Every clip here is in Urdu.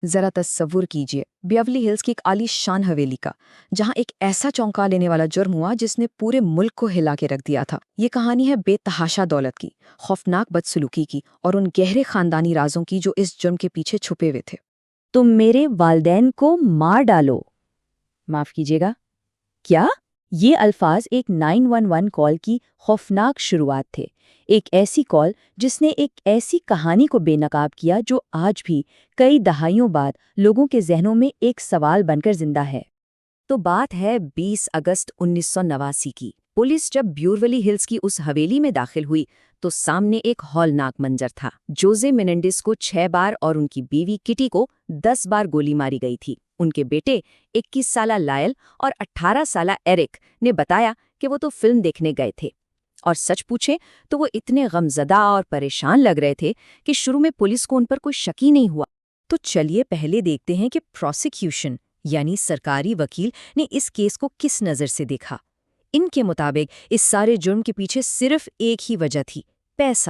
ذرا تصور کیجئے بیورلی ہلز کی ایک عالیشان حویلی کا، جہاں ایک ایسا چونکا لینے والا جرم ہوا جس نے پورے ملک کو ہلا کے رکھ دیا تھا۔ یہ کہانی ہے بے تحاشا دولت کی، خوفناک بدسلوکی کی اور ان گہرے خاندانی رازوں کی جو اس جرم کے پیچھے چھپے ہوئے تھے۔ تم میرے والدین کو مار ڈالو۔ معاف کیجیے گا، کیا؟ یہ الفاظ ایک 911 کال کی خوفناک شروعات تھے، ایک ایسی کال جس نے ایک ایسی کہانی کو بے نقاب کیا جو آج بھی کئی دہائیوں بعد لوگوں کے ذہنوں میں ایک سوال بن کر زندہ ہے۔ تو بات ہے 20 اگست 1989 کی۔ پولیس جب بیورلی ہلز کی اس حویلی میں داخل ہوئی تو سامنے ایک ہولناک منظر تھا۔ جوزے میننڈس کو 6 بار اور ان کی بیوی کٹی کو 10 بار گولی ماری گئی تھی۔ ان کے بیٹے 21 سالہ لائل اور 18 سالہ ایرک نے بتایا کہ وہ تو فلم دیکھنے گئے تھے، اور سچ پوچھیں تو وہ اتنے غمزدہ اور پریشان لگ رہے تھے کہ شروع میں پولیس کو ان پر کوئی شک ہی نہیں ہوا۔ تو چلیے پہلے دیکھتے ہیں کہ پروسیکیوشن یعنی سرکاری وکیل نے اس کیس کو کس نظر سے دیکھا۔ ان کے مطابق اس سارے جرم کے پیچھے صرف ایک ہی وجہ تھی، پیسہ۔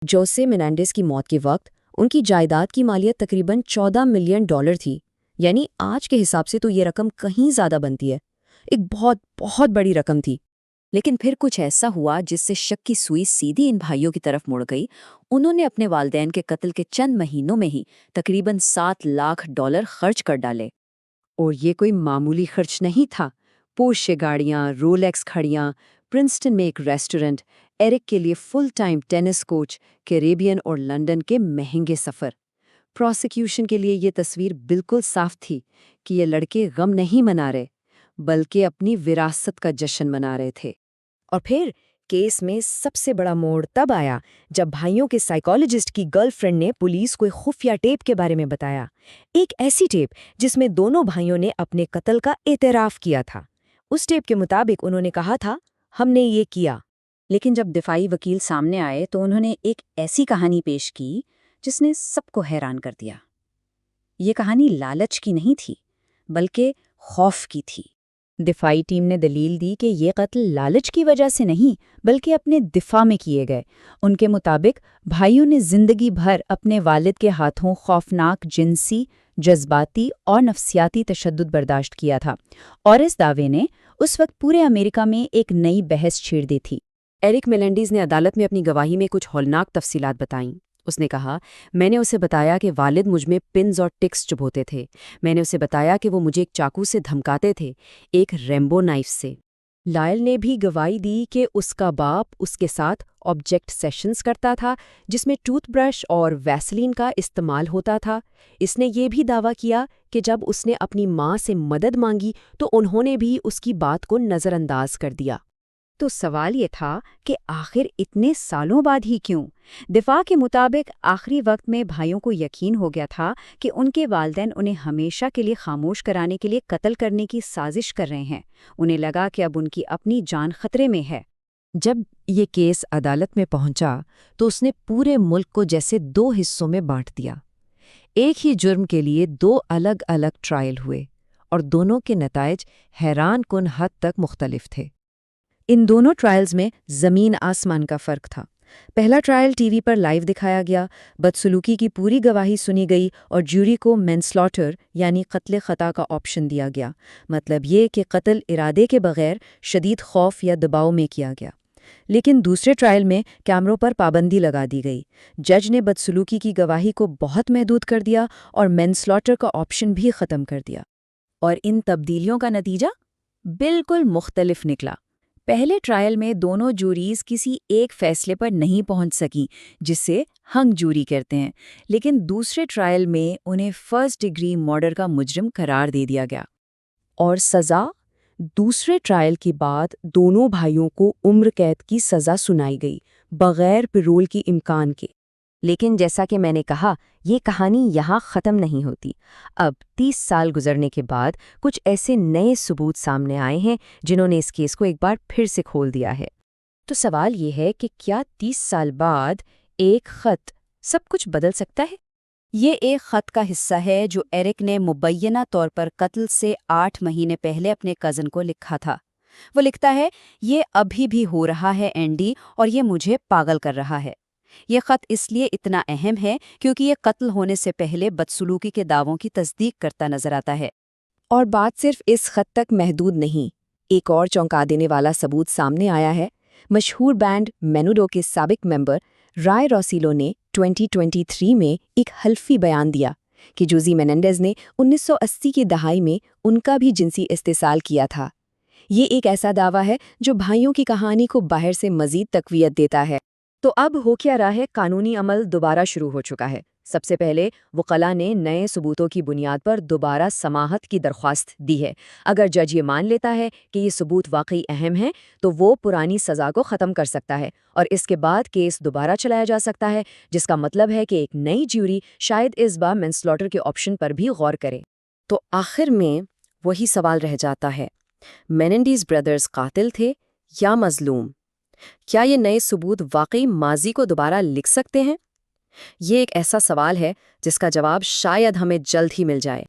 جوزے میننڈس کی موت کے وقت ان کی جائیداد کی مالیت تقریباً $14 ملین تھی، یعنی آج کے حساب سے تو یہ رقم کہیں زیادہ بنتی ہے، ایک بہت بہت بڑی رقم تھی۔ لیکن پھر کچھ ایسا ہوا جس سے شک کی سوئی سیدھی ان بھائیوں کی طرف مڑ گئی۔ انہوں نے اپنے والدین کے قتل کے چند مہینوں میں ہی تقریباً $7 لاکھ خرچ کر ڈالے۔ اور یہ کوئی معمولی خرچ نہیں تھا۔ پورشے گاڑیاں، رولیکس گھڑیاں، پرنسٹن میں ایک ریسٹورنٹ، ایرک کے لیے full time tennis coach, Caribbean اور لنڈن کے مہنگے سفر۔ پروسیکیوشن کے لیے یہ تصویر بالکل صاف تھی کہ یہ لڑکے غم نہیں منا رہے بلکہ اپنی وراثت کا جشن منا رہے تھے۔ اور پھر کیس میں سب سے بڑا موڑ تب آیا جب بھائیوں کے سائیکالوجسٹ کی گرل فرینڈ نے پولیس کو ایک خفیہ ٹیپ کے بارے میں بتایا، ایک ایسی ٹیپ جس میں دونوں بھائیوں نے اپنے قتل کا اعتراف کیا تھا۔ اس ٹیپ کے مطابق انہوں نے کہا تھا، ہم نے یہ کیا۔ لیکن جب دفاعی وکیل سامنے آئے تو انہوں نے ایک ایسی کہانی پیش کی جس نے سب کو حیران کر دیا۔ یہ کہانی لالچ کی نہیں تھی بلکہ خوف کی تھی۔ دفاعی ٹیم نے دلیل دی کہ یہ قتل لالچ کی وجہ سے نہیں بلکہ اپنے دفاع میں کیے گئے۔ ان کے مطابق بھائیوں نے زندگی بھر اپنے والد کے ہاتھوں خوفناک جنسی، جذباتی اور نفسیاتی تشدد برداشت کیا تھا، اور اس دعوے نے اس وقت پورے امریکہ میں ایک نئی بحث چھیڑ دی تھی۔ ایرک میننڈس نے عدالت میں اپنی گواہی میں کچھ ہولناک تفصیلات بتائیں۔ اس نے کہا، میں نے اسے بتایا کہ والد مجھ میں پنز اور ٹکس چبھوتے تھے۔ میں نے اسے بتایا کہ وہ مجھے ایک چاقو سے دھمکاتے تھے، ایک ریمبو نائف سے۔ لائل نے بھی گواہی دی کہ اس کا باپ اس کے ساتھ آبجیکٹ سیشنز کرتا تھا جس میں ٹوتھ برش اور ویسلین کا استعمال ہوتا تھا۔ اس نے یہ بھی دعویٰ کیا کہ جب اس نے اپنی ماں سے مدد مانگی تو انہوں نے بھی اس کی بات کو نظر انداز کر دیا۔ تو سوال یہ تھا کہ آخر اتنے سالوں بعد ہی کیوں؟ دفاع کے مطابق آخری وقت میں بھائیوں کو یقین ہو گیا تھا کہ ان کے والدین انہیں ہمیشہ کے لیے خاموش کرانے کے لیے قتل کرنے کی سازش کر رہے ہیں۔ انہیں لگا کہ اب ان کی اپنی جان خطرے میں ہے۔ جب یہ کیس عدالت میں پہنچا تو اس نے پورے ملک کو جیسے 2 حصوں میں بانٹ دیا۔ ایک ہی جرم کے لیے 2 الگ الگ ٹرائل ہوئے، اور دونوں کے نتائج حیران کن حد تک مختلف تھے۔ ان دونوں ٹرائلز میں زمین آسمان کا فرق تھا۔ پہلا ٹرائل ٹی وی پر لائیو دکھایا گیا، بدسلوکی کی پوری گواہی سنی گئی اور جیوری کو مینسلاٹر یعنی قتل خطا کا آپشن دیا گیا، مطلب یہ کہ قتل ارادے کے بغیر شدید خوف یا دباؤ میں کیا گیا۔ لیکن دوسرے ٹرائل میں کیمروں پر پابندی لگا دی گئی۔ جج نے بدسلوکی کی گواہی کو بہت محدود کر دیا اور مینسلاٹر کا آپشن بھی ختم کر دیا۔ اور ان تبدیلیوں کا نتیجہ بالکل مختلف نکلا۔ پہلے ٹرائل میں دونوں جوریز کسی ایک فیصلے پر نہیں پہنچ سکیں جسے ہنگ جوری کہتے ہیں، لیکن دوسرے ٹرائل میں انہیں فرسٹ ڈگری مرڈر کا مجرم قرار دے دیا گیا۔ اور سزا؟ دوسرے ٹرائل کے بعد دونوں بھائیوں کو عمر قید کی سزا سنائی گئی، بغیر پیرول کی امکان کے۔ لیکن جیسا کہ میں نے کہا، یہ کہانی یہاں ختم نہیں ہوتی۔ اب 30 سال گزرنے کے بعد کچھ ایسے نئے ثبوت سامنے آئے ہیں جنہوں نے اس کیس کو ایک بار پھر سے کھول دیا ہے۔ تو سوال یہ ہے کہ کیا 30 سال بعد ایک خط سب کچھ بدل سکتا ہے؟ یہ ایک خط کا حصہ ہے جو ایرک نے مبینہ طور پر قتل سے 8 مہینے پہلے اپنے کزن کو لکھا تھا۔ وہ لکھتا ہے، یہ ابھی بھی ہو رہا ہے اینڈی، اور یہ مجھے پاگل کر رہا ہے۔ یہ خط اس لیے اتنا اہم ہے کیونکہ یہ قتل ہونے سے پہلے بدسلوکی کے دعووں کی تصدیق کرتا نظر آتا ہے۔ اور بات صرف اس خط تک محدود نہیں، ایک اور چونکا دینے والا ثبوت سامنے آیا ہے۔ مشہور بینڈ مینوڈو کے سابق ممبر رائے روسیلو نے 2023 میں ایک حلفی بیان دیا کہ جوزی میننڈیز نے 1980 کی دہائی میں ان کا بھی جنسی استحصال کیا تھا۔ یہ ایک ایسا دعویٰ ہے جو بھائیوں کی کہانی کو باہر سے مزید تقویت دیتا ہے۔ تو اب ہو کیا رہا ہے؟ قانونی عمل دوبارہ شروع ہو چکا ہے۔ سب سے پہلے وکلاء نے نئے ثبوتوں کی بنیاد پر دوبارہ سماحت کی درخواست دی ہے۔ اگر جج یہ مان لیتا ہے کہ یہ ثبوت واقعی اہم ہیں تو وہ پرانی سزا کو ختم کر سکتا ہے اور اس کے بعد کیس دوبارہ چلایا جا سکتا ہے، جس کا مطلب ہے کہ ایک نئی جیوری شاید اس بار مینسلاٹر کے آپشن پر بھی غور کرے۔ تو آخر میں وہی سوال رہ جاتا ہے، میننڈیز برادرز قاتل تھے یا مظلوم؟ کیا یہ نئے ثبوت واقعی ماضی کو دوبارہ لکھ سکتے ہیں؟ یہ ایک ایسا سوال ہے جس کا جواب شاید ہمیں جلد ہی مل جائے۔